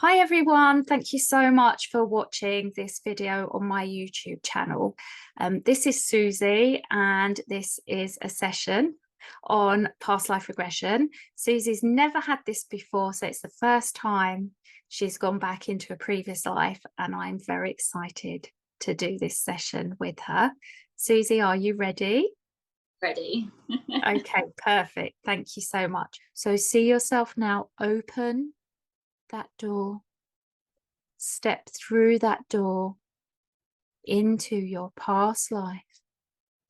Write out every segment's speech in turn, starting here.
Hi everyone, thank you so much for watching this video on my YouTube channel. This is Suzy and this is a session on past life regression. Suzy's never had this before, so it's the first time she's gone back into a previous life, and I'm very excited to do this session with her. Suzy, are you ready? Ready. Okay, perfect. Thank you so much. So see yourself now open that door. Step through that door into your past life.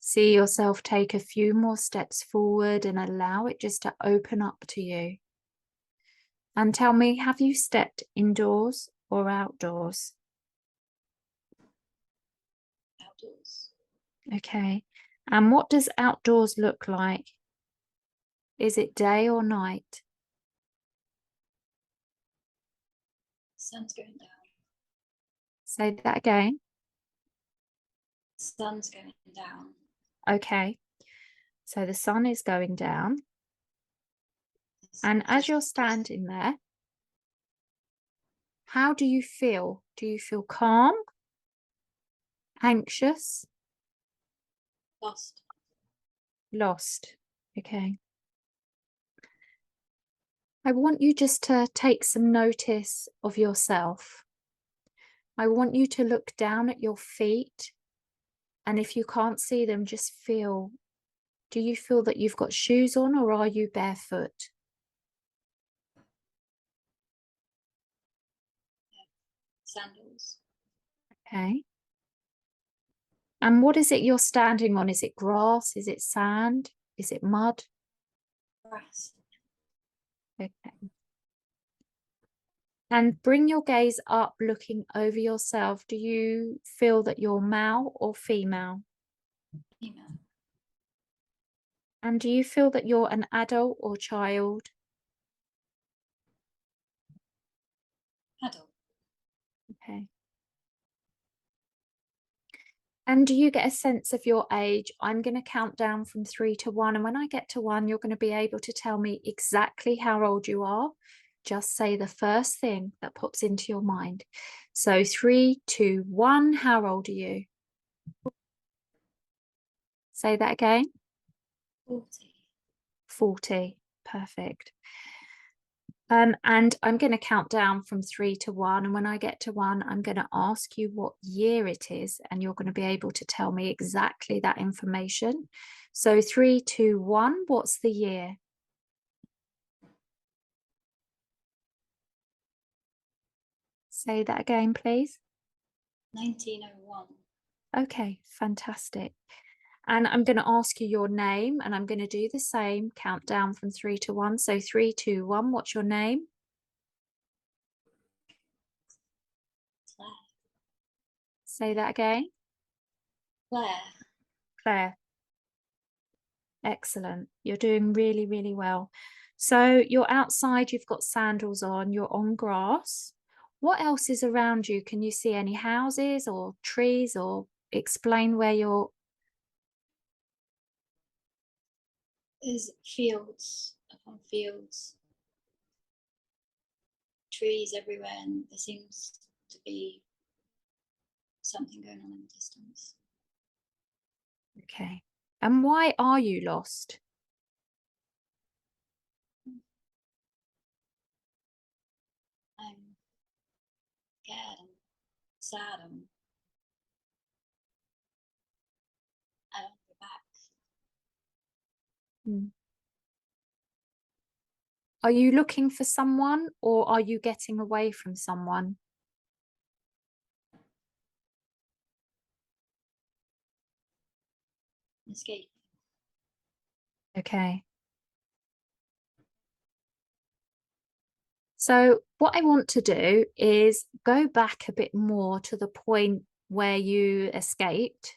See yourself take a few more steps forward and allow it just to open up to you. And tell me, have you stepped indoors or outdoors? Outdoors. Okay. And what does outdoors look like? Is it day or night? Sun's going down. Say that again. Sun's going down. Okay. So the sun is going down. And as you're standing there, how do you feel? Do you feel calm? Anxious? Lost. Lost. Okay. I want you just to take some notice of yourself. I want you to look down at your feet. And if you can't see them, just feel, do you feel that you've got shoes on or are you barefoot? Sandals. Okay. And what is it you're standing on? Is it grass? Is it sand? Is it mud? Grass. Okay. And bring your gaze up, looking over yourself. Do you feel that you're male or female? Female. And do you feel that you're an adult or child? Adult. Okay. And do you get a sense of your age? I'm going to count down from 3 to 1. And when I get to 1, you're going to be able to tell me exactly how old you are. Just say the first thing that pops into your mind. So 3, 2, 1. How old are you? Say that again. 40. 40. Perfect. And I'm going to count down from 3 to 1. And when I get to 1, I'm going to ask you what year it is. And you're going to be able to tell me exactly that information. So 3, 2, 1, what's the year? Say that again, please. 1901. Okay, fantastic. And I'm going to ask you your name, and I'm going to do the same, count down from 3 to 1. So 3, 2, 1, what's your name? Claire. Say that again. Claire. Claire. Excellent. You're doing really, really well. So you're outside, you've got sandals on, you're on grass. What else is around you? Can you see any houses or trees, or explain where you're? There's fields upon fields. Trees everywhere, and there seems to be something going on in the distance. Okay. And why are you lost? I'm scared and sad and I don't go back. Hmm. Are you looking for someone, or are you getting away from someone? Escape. Okay. So what I want to do is go back a bit more to the point where you escaped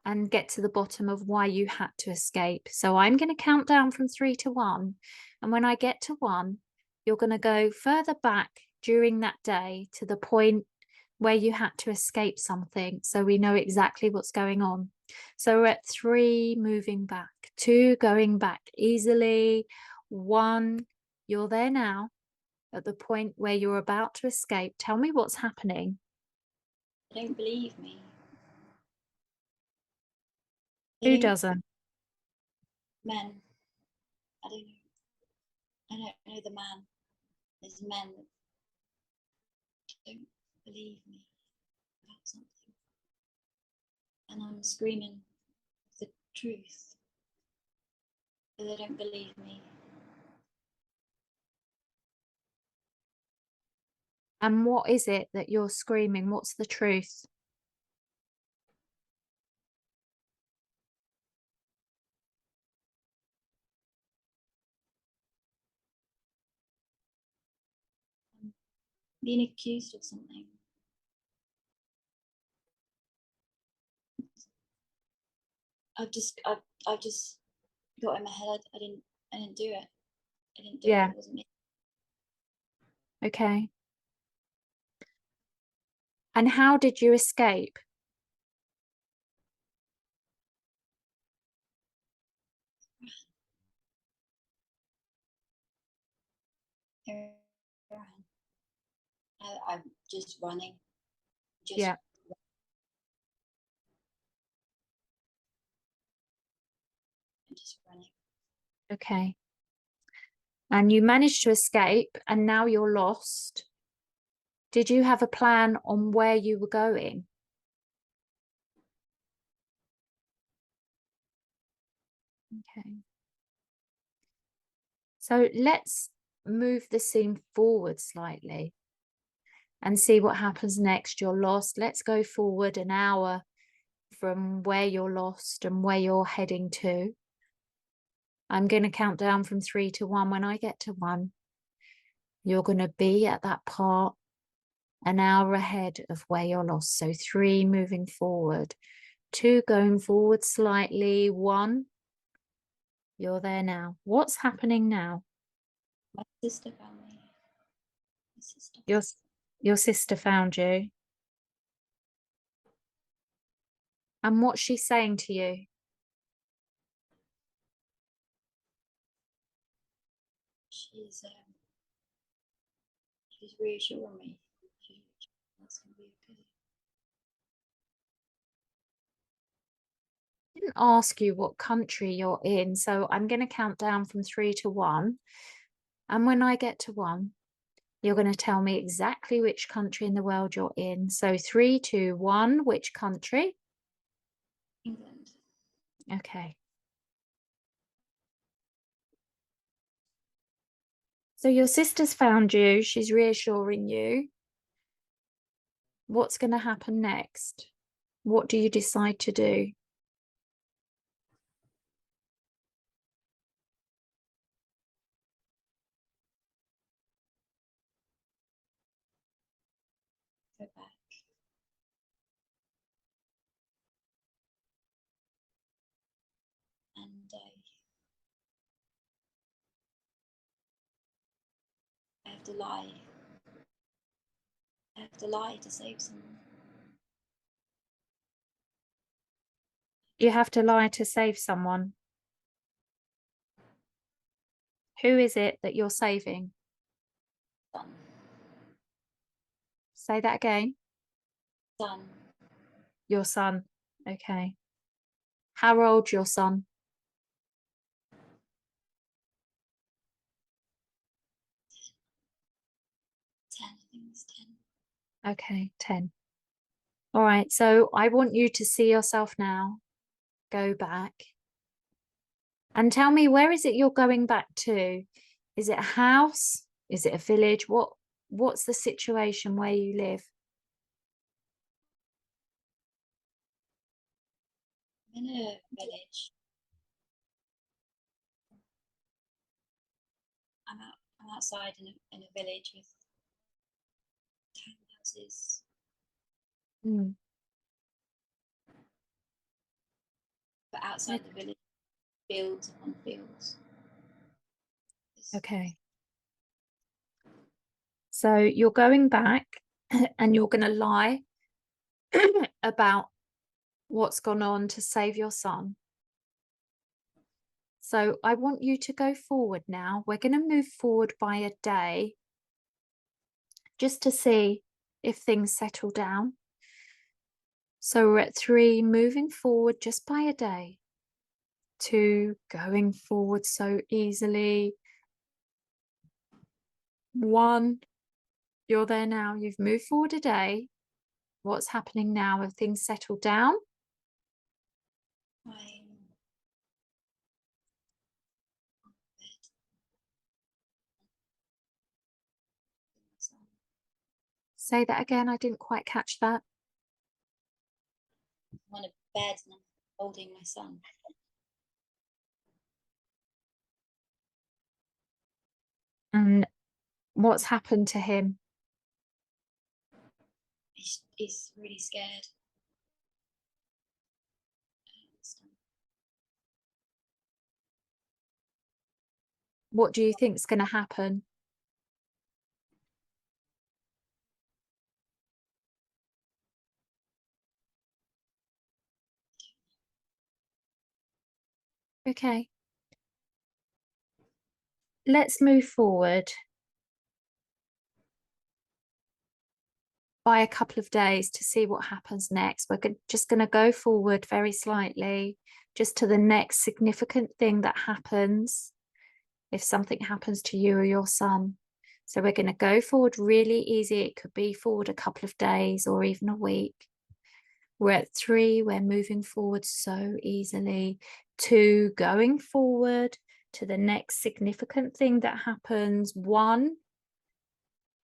and get to the bottom of why you had to escape. So I'm going to count down from 3 to 1. And when I get to 1, you're going to go further back during that day to the point where you had to escape something. So we know exactly what's going on. So we're at 3, moving back, 2, going back easily, 1, you're there now. at the point where you're about to escape. Tell me what's happening. They don't believe me. They Who don't. doesn't? Men. I don't know. I don't know the man. There's men that don't believe me about something, and I'm screaming the truth, but they don't believe me. And what is it that you're screaming? What's the truth? I'm being accused of something. I've just got in my head. I didn't do it. I didn't do it. Yeah. It wasn't me. Okay. And how did you escape? I'm just running. Just Yeah. just running. Okay. And you managed to escape, and now you're lost. Did you have a plan on where you were going? Okay. So let's move the scene forward slightly and see what happens next. You're lost. Let's go forward an hour from where you're lost and where you're heading to. I'm going to count down from 3 to 1. When I get to 1, you're going to be at that part an hour ahead of where you're lost. So 3 moving forward, 2 going forward slightly, 1, you're there now. What's happening now? My sister found me. My sister. Your sister found you. And what's she saying to you? She's reassuring me. That's gonna be okay. I didn't ask you what country you're in, so I'm going to count down from 3 to 1. And when I get to 1, you're going to tell me exactly which country in the world you're in. So 3, 2, 1, which country? England. Okay. So your sister's found you. She's reassuring you. What's going to happen next? What do you decide to do? Go back. And I have to lie. I have to lie to save someone. You have to lie to save someone. Who is it that you're saving? Son. Say that again. Son. Your son. Okay. How old's your son? 10. I think it's 10. Okay, 10. All right. So I want you to see yourself now. Go back. And tell me, where is it you're going back to? Is it a house? Is it a village? What's the situation where you live? I'm in a village. I'm outside in a village with townhouses. Mm. But outside the village, fields upon fields. Okay. So you're going back and you're going to lie about what's gone on to save your son. So I want you to go forward now. We're going to move forward by a day. just to see if things settle down. So we're at 3, moving forward just by a day. 2, going forward so easily. 1, you're there now. You've moved forward a day. What's happening now? Have things settled down? I'm on bed. Say that again. I didn't quite catch that. I'm on a bed and I'm holding my son. And what's happened to him? He's really scared. What do you think's going to happen? Okay. Let's move forward by a couple of days to see what happens next. We're just going to go forward very slightly, just to the next significant thing that happens if something happens to you or your son. So we're going to go forward really easy. It could be forward a couple of days or even a week. We're at 3, we're moving forward so easily. 2, going forward to the next significant thing that happens. 1,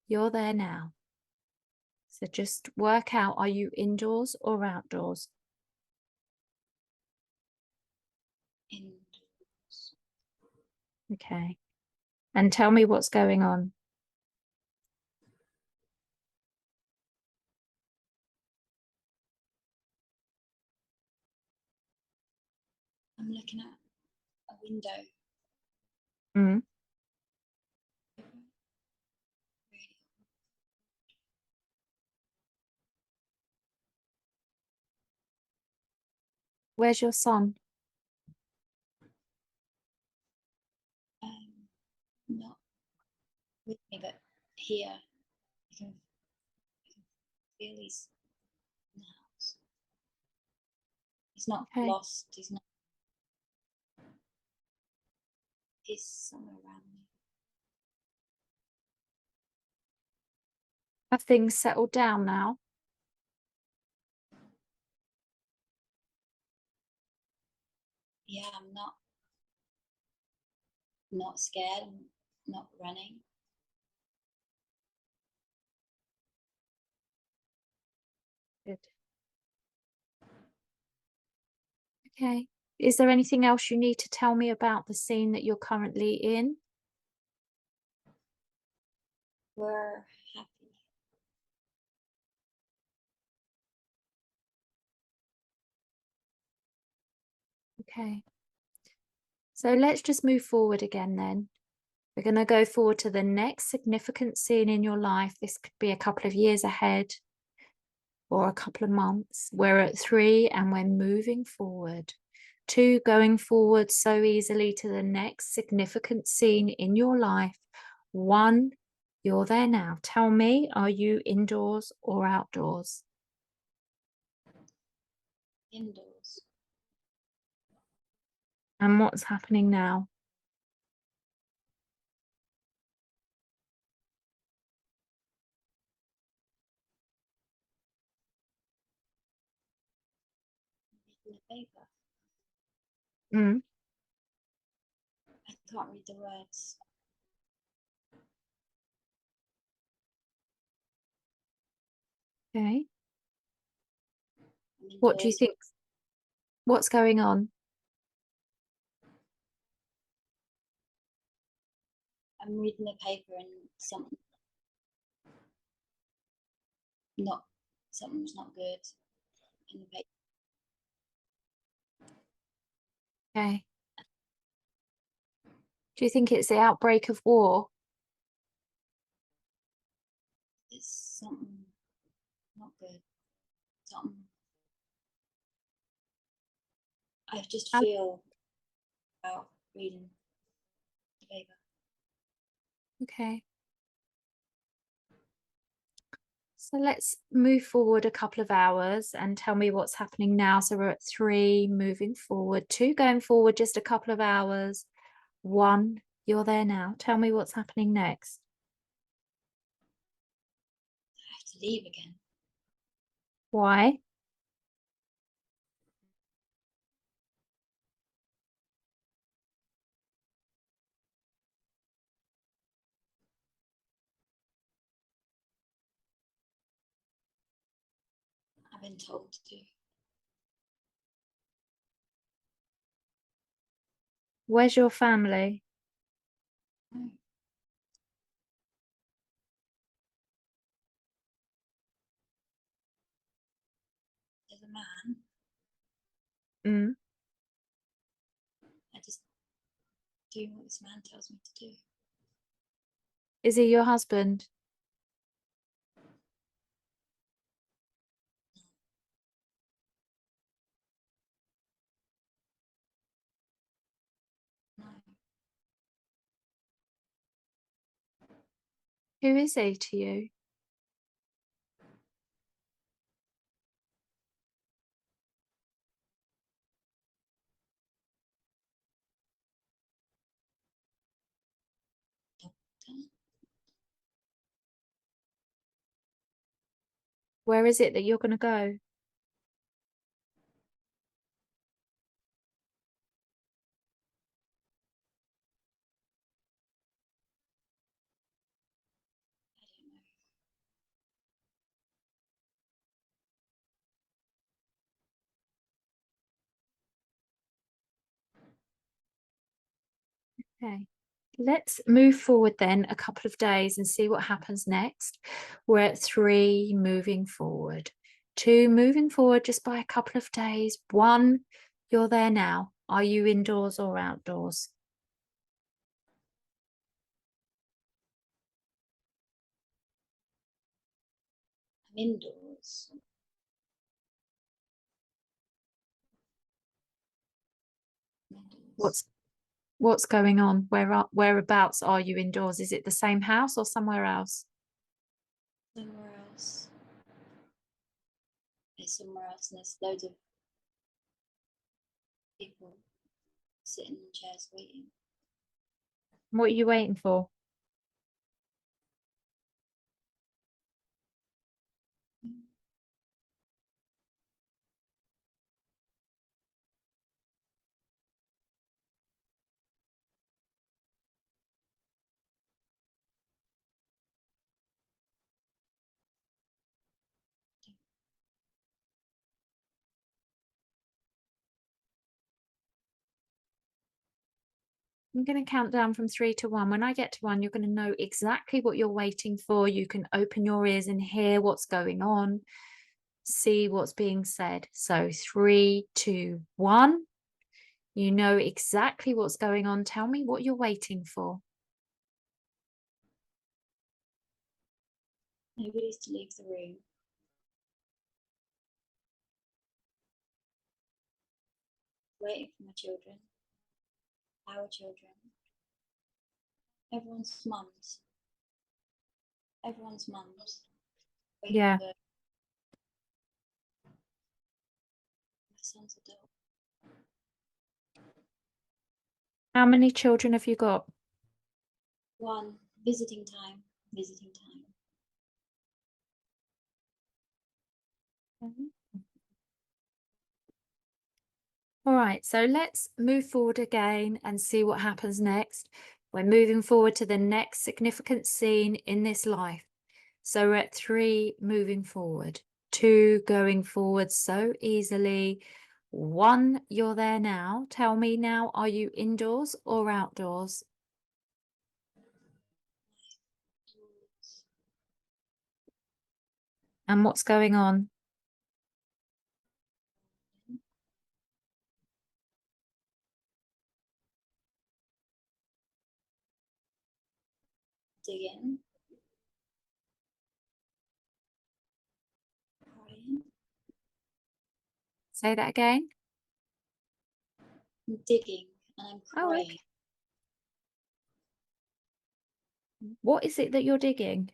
you're there now. So just work out, are you indoors or outdoors? Indoors. Okay. And tell me what's going on. I'm looking at a window. Mm. Really. Where's your son? Not with me, but here. You can feel he's in the house. He's not Okay. lost. He's not. He's somewhere around me. Have things settled down now? Yeah, I'm not scared. I'm not running. Good. Okay. Is there anything else you need to tell me about the scene that you're currently in? We're happy. Okay. So let's just move forward again then. We're going to go forward to the next significant scene in your life. This could be a couple of years ahead or a couple of months. We're at 3 and we're moving forward. 2, going forward so easily to the next significant scene in your life. 1, you're there now. Tell me, are you indoors or outdoors? Indoors. And what's happening now? Reading the paper. Mm, I can't read the words. okay. I'm What do you indoors. think? What's going on? I'm reading the paper and something's not good in the paper. Okay. Do you think it's the outbreak of war? It's something not good. Something. I just Um, feel about reading the paper. Okay. So let's move forward a couple of hours and tell me what's happening now. So we're at 3, moving forward, 2, going forward just a couple of hours, 1, you're there now. Tell me what's happening next. I have to leave again. Why? I've been told to. Where's your family? No. There's a man. Mm. I just do what this man tells me to do. Is he your husband? No. Who is he to you? Doctor. Where is it that you're going to go? I don't know. Okay. Let's move forward then a couple of days and see what happens next. We're at 3, moving forward. 2, moving forward just by a couple of days. 1, you're there now. Are you indoors or outdoors? I'm indoors. I'm indoors. What's going on? Whereabouts are you indoors? Is it the same house or somewhere else? Somewhere else. It's somewhere else, and there's loads of people sitting in chairs waiting. What are you waiting for? I'm going to count down from 3 to 1. When I get to 1, you're going to know exactly what you're waiting for. You can open your ears and hear what's going on, see what's being said. So 3, 2, 1. You know exactly what's going on. Tell me what you're waiting for. Nobody's to leave the room. Waiting for my children. Our children. Everyone's mums. Everyone's mums. Waiting Yeah. for my son's adult. How many children have you got? 1. Visiting time. Visiting time. All right, so let's move forward again and see what happens next. We're moving forward to the next significant scene in this life. So we're at 3, moving forward. 2, going forward so easily. 1, you're there now. Tell me now, are you indoors or outdoors? And what's going on? Digging. Crying. Say that again. I'm digging and I'm Oh, crying. okay. What is it that you're digging?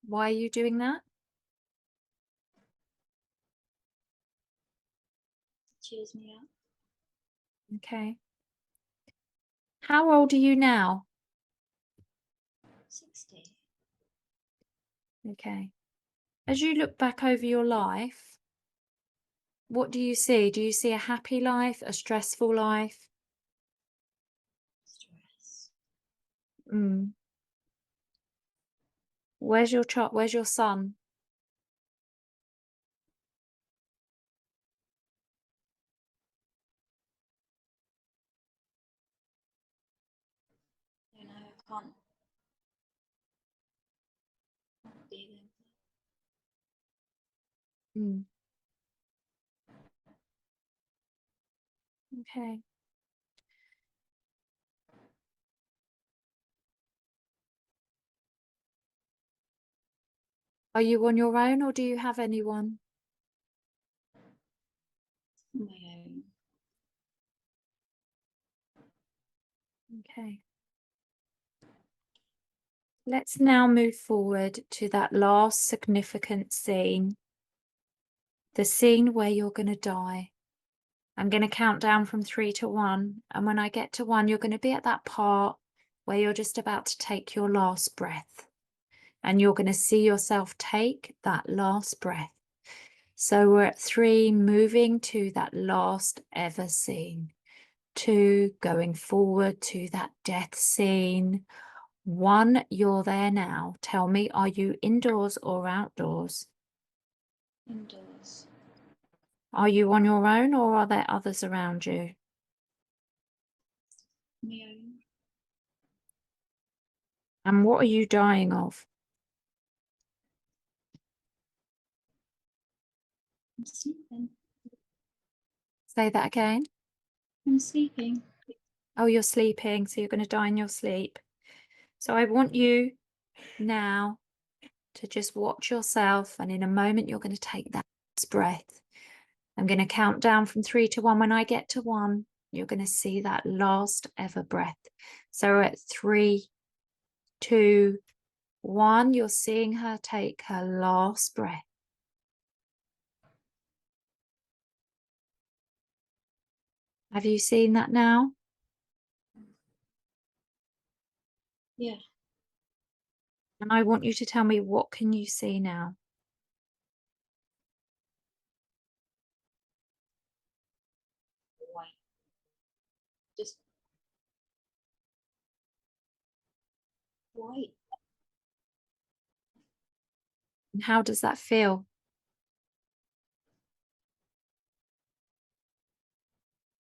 Why are you doing that? Cheers me up. Okay. How old are you now? 60. Okay. As you look back over your life, what do you see? Do you see a happy life, a stressful life? Stress. Mm. Where's your child? Where's your son? I don't know, I can't be there. Mm. Okay. Are you on your own or do you have anyone? On my own. Okay. Let's now move forward to that last significant scene, the scene where you're going to die. I'm going to count down from 3 to 1. And when I get to 1, you're going to be at that part where you're just about to take your last breath. And you're going to see yourself take that last breath. So we're at 3, moving to that last ever scene. 2, going forward to that death scene. 1, you're there now. Tell me, are you indoors or outdoors? Indoors. Are you on your own or are there others around you? My own. And what are you dying of? I'm sleeping. Say that again. I'm sleeping. Oh, you're sleeping, so you're going to die in your sleep. So I want you now to just watch yourself, and in a moment, you're going to take that breath. I'm going to count down from 3 to 1. When I get to 1, you're going to see that last ever breath. So at 3, 2, 1, you're seeing her take her last breath. Have you seen that now? Yeah. And I want you to tell me, what can you see now? White. Just white. And how does that feel?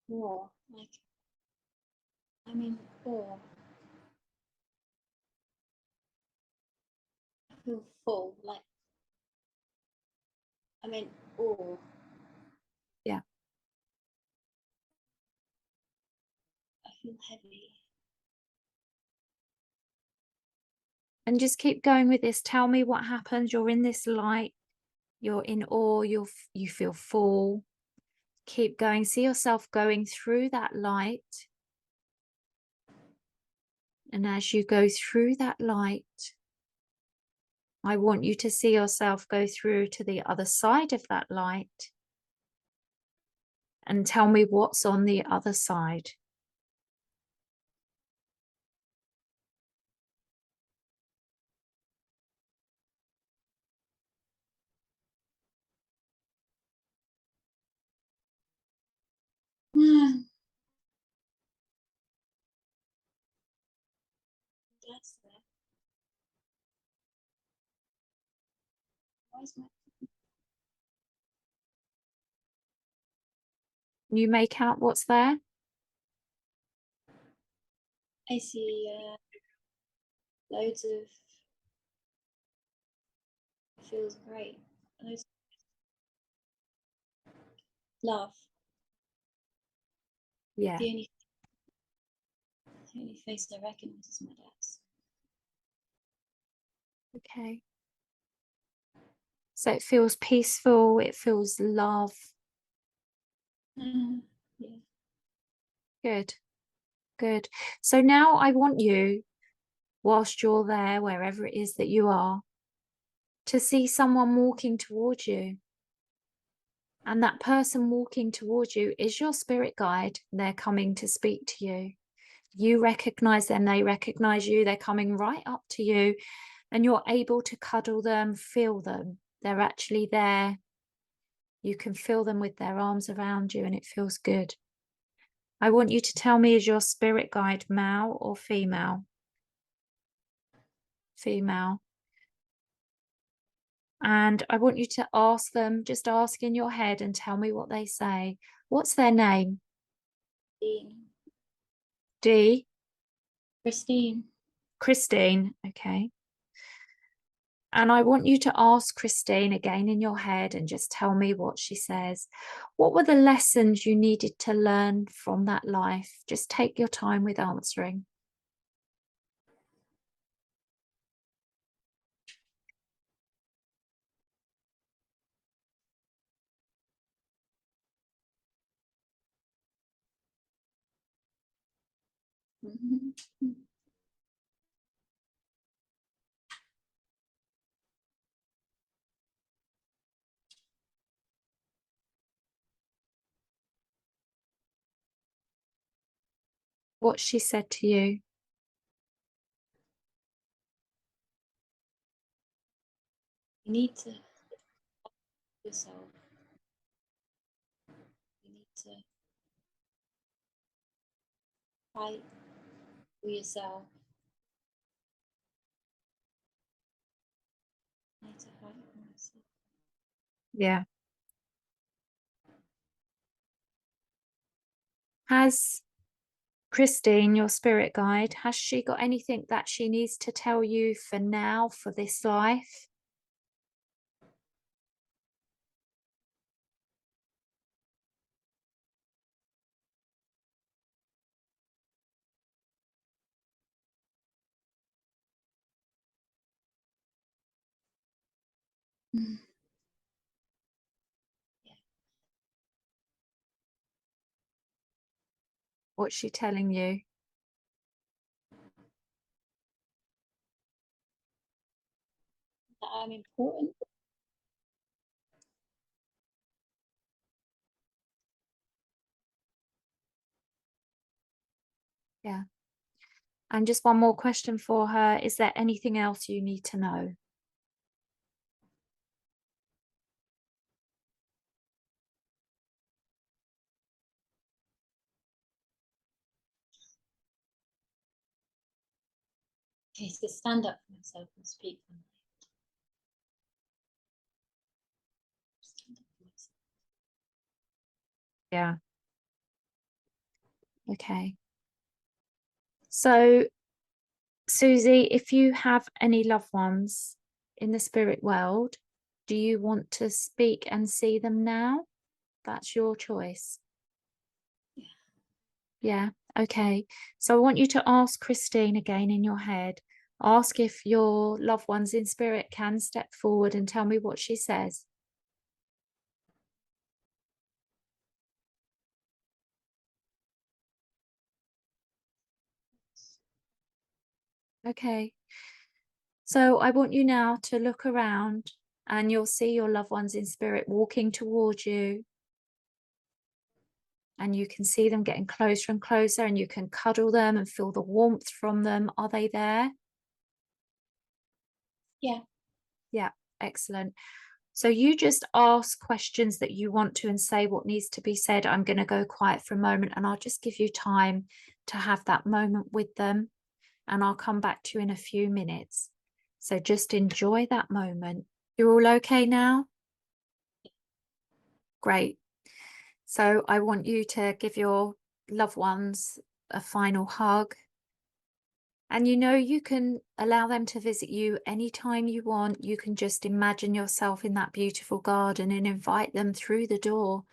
Raw. Like, I mean, awe. I feel full. Like, I mean, awe. Yeah. I feel heavy. And just keep going with this. Tell me what happens. You're in this light. You're in awe. You feel full. Keep going. See yourself going through that light. And as you go through that light, I want you to see yourself go through to the other side of that light. And tell me what's on the other side. That's there. Why is my You make out what's there? I see loads of feels great. Loads of love. Yeah. The only face I recognise is my dad's. Okay. So it feels peaceful. It feels love. Yeah. Good. Good. So now I want you, whilst you're there, wherever it is that you are, to see someone walking towards you. And that person walking towards you is your spirit guide. They're coming to speak to you. You recognize them, they recognize you, they're coming right up to you, and you're able to cuddle them, feel them. They're actually there. You can feel them with their arms around you, and it feels good. I want you to tell me, is your spirit guide male or female? Female. And I want you to ask them, just ask in your head and tell me what they say. What's their name? Christine. D. Christine. Christine. Okay. And I want you to ask Christine again in your head and just tell me what she says. What were the lessons you needed to learn from that life? Just take your time with answering. Mhm. What she said to you. You need to yourself. You need to fight for yourself. I need to fight for myself. Yeah. Has Christine, your spirit guide, has she got anything that she needs to tell you for now, for this life? Mm. Yeah. What's she telling you? That I'm important. Yeah. And just one more question for her. Is there anything else you need to know? Okay, so stand up for myself and speak for myself. Stand up for myself. Yeah. Okay. So, Suzy, if you have any loved ones in the spirit world, do you want to speak and see them now? That's your choice. Yeah. Yeah. Okay. So I want you to ask Christine again in your head. Ask if your loved ones in spirit can step forward and tell me what she says. Okay. So I want you now to look around and you'll see your loved ones in spirit walking towards you. And you can see them getting closer and closer, and you can cuddle them and feel the warmth from them. Are they there? Yeah. Yeah, excellent. So you just ask questions that you want to and say what needs to be said. I'm going to go quiet for a moment and I'll just give you time to have that moment with them. And I'll come back to you in a few minutes. So just enjoy that moment. You're all okay now? Great. So I want you to give your loved ones a final hug. And you can allow them to visit you anytime you want. You can just imagine yourself in that beautiful garden and invite them through the door,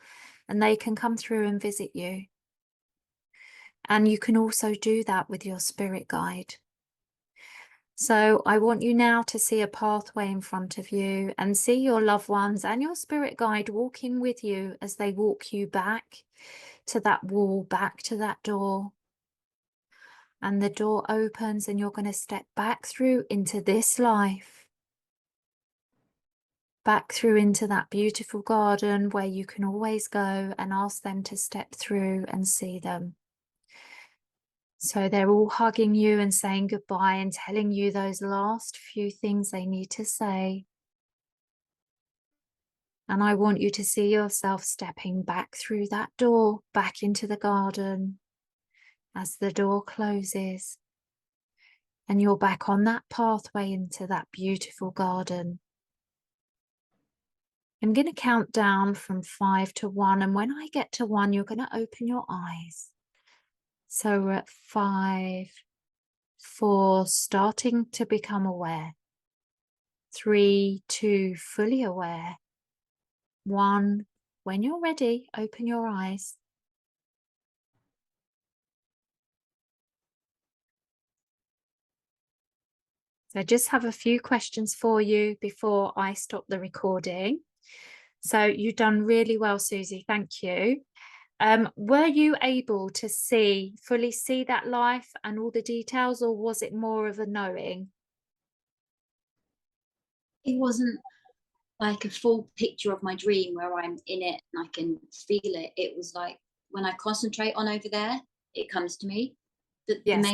and they can come through and visit you. And you can also do that with your spirit guide. So I want you now to see a pathway in front of you and see your loved ones and your spirit guide walking with you as they walk you back to that wall, back to that door. And the door opens and you're going to step back through into this life. back through into that beautiful garden where you can always go and ask them to step through and see them. So they're all hugging you and saying goodbye and telling you those last few things they need to say. And I want you to see yourself stepping back through that door, back into the garden as the door closes. And you're back on that pathway into that beautiful garden. I'm going to count down from 5 to 1. And when I get to 1, you're going to open your eyes. So we're at 5, 4, starting to become aware. 3, 2, fully aware. 1, when you're ready, open your eyes. So I just have a few questions for you before I stop the recording. So you've done really well, Suzy. Thank you. Were you able to fully see that life and all the details, or was it more of a knowing? It wasn't like a full picture of my dream where I'm in it and I can feel it. It was like when I concentrate on over there, it comes to me. The Yes,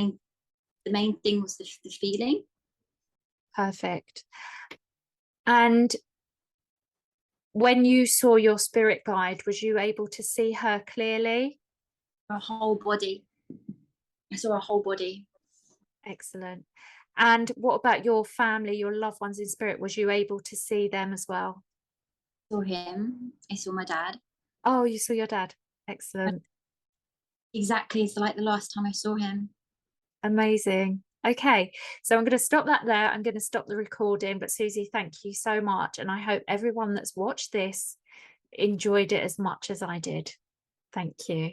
main thing was the feeling. perfect. And when you saw your spirit guide, was you able to see her clearly? Her whole body. I saw her whole body. Excellent. And what about your family, your loved ones in spirit? Was you able to see them as well? I saw him. I saw my dad. Oh, you saw your dad. Excellent. Exactly. It's like the last time I saw him. Amazing. Okay, so I'm going to stop that there. I'm going to stop the recording. But Suzy, thank you so much. And I hope everyone that's watched this enjoyed it as much as I did. Thank you.